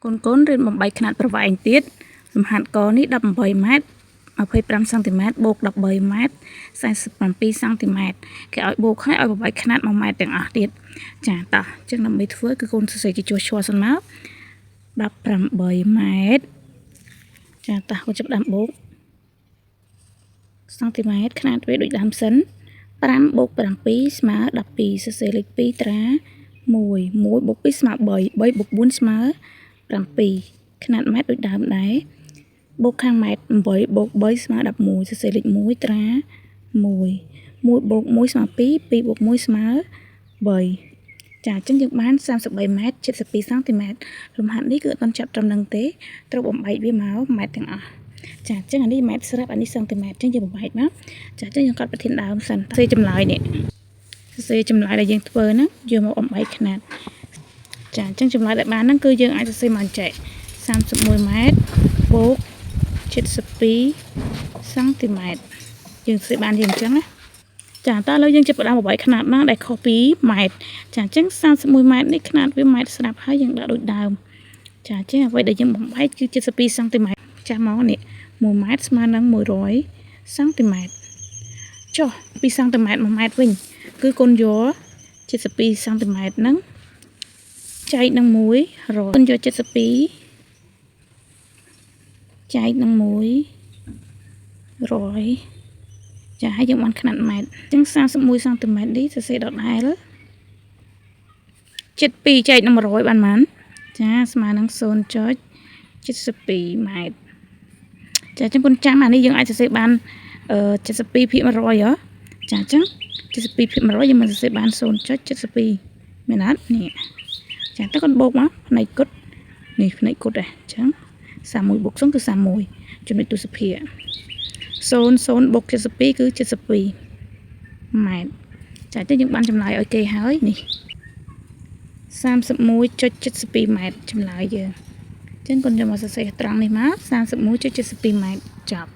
កូនរៀនបំបីຂនាតប្រវែងទៀតលំហាត់កនេះ18ម៉ែត្រ25សង់ទីម៉ែត្របូក13ម៉ែត្រ47សង់ទីម៉ែត្រគេឲ្យបូកឲ្យបំបីຂនាត1ម៉ែត្រទាំងអស់ទៀតចាតោះអញ្ចឹងដើម្បីធ្វើគឺកូនសរសេរជាជួរឈរសិនមក18ម៉ែត្រចាតោះកូនចាប់ដើមបូកសង់ទីម៉ែត្រຂនាតវាដូចដើមសិន5បូក7ស្មើ12សរសេរលេខ2ត្រា1 1បូក2ស្មើ3 3បូក4ស្មើ7ຂនាតម៉ែត្រដូចដើមដែរបូកខាងម៉ែត្រ8បូក3ស្មើ11សរសេរលេខ1ត្រា1 1បូក1ស្មើ2 2បូក1ស្មើ3ចាអញ្ចឹងយើងបាន33ម៉ែត្រ72សង់ទីម៉ែត្រលំហាត់នេះគឺអត់ទាន់ចាប់ត្រឹមនឹងទេត្រូវបំបែកវាមកម៉ែត្រទាំងអស់ចាអញ្ចឹងអានេះម៉ែត្រស្រាប់អានេះសង់ទីម៉ែត្រអញ្ចឹងយើងបំបែកមកចាអញ្ចឹងយើងកត់ប្រធានដើមសិនសរសេរចម្លើយនេះសរសេរចម្លើយដែលយើងធ្វើហ្នឹងយកមកបំបែកຂនាតចាអញ្ចឹងចម្លើយដែលបានហ្នឹងគឺយើងអាចសរសេរមកអញ្ចឹង31ម៉ែត្របូក72សង់ទីម៉ែត្រយើងសរសេរបានយើងអញ្ចឹងណាចាតើឥឡូវយើងចាប់ផ្ដើមបំបែកຂនាតណាដែលខុសពីម៉ែត្រចាអញ្ចឹង31ម៉ែត្រនេះຂនាតវាម៉ែត្រស្រាប់ហើយយើងដាក់ដូចដើមចាអញ្ចឹងអ្វីដែលយើងបំបែកគឺ72សង់ទីម៉ែត្រចាស់មកនេះ1ម៉ែត្រស្មើនឹង100សង់ទីម៉ែត្រចុះ2សង់ទីម៉ែត្រ1ម៉ែត្រវិញគឺកូនយក72សង់ទីម៉ែត្រហ្នឹងចែកនឹង100កូនយក72ចែកនឹង100ចាហើយយើងបានຂនាតម៉ែត្រអញ្ចឹង31សង់ទីម៉ែត្រនេះសរសេរដដែល72ចែកនឹង100បានប៉ុន្មានចាស្មើនឹង0.72ម៉ែត្រចាអញ្ចឹងគុណចាំអានេះយើងអាចសរសេរបាន72%ហ៎ចាអញ្ចឹង72%យើងមិនសរសេរបាន0.72មែនអត់នេះចាតើគុណបូកមកផ្នែកគុតនេះផ្នែកគុតដែរអញ្ចឹង31បូក0គឺ31ចំណុចទស្សភាគ00បូក72គឺ72ម៉ែត្រចាអញ្ចឹងយើងបានចម្លើយឲ្យគេហើយនេះ31.72ម៉ែត្រចម្លើយយើងអញ្ចឹងគុណយកមកសរសេរត្រង់នេះមក31.72ម៉ែត្រចប់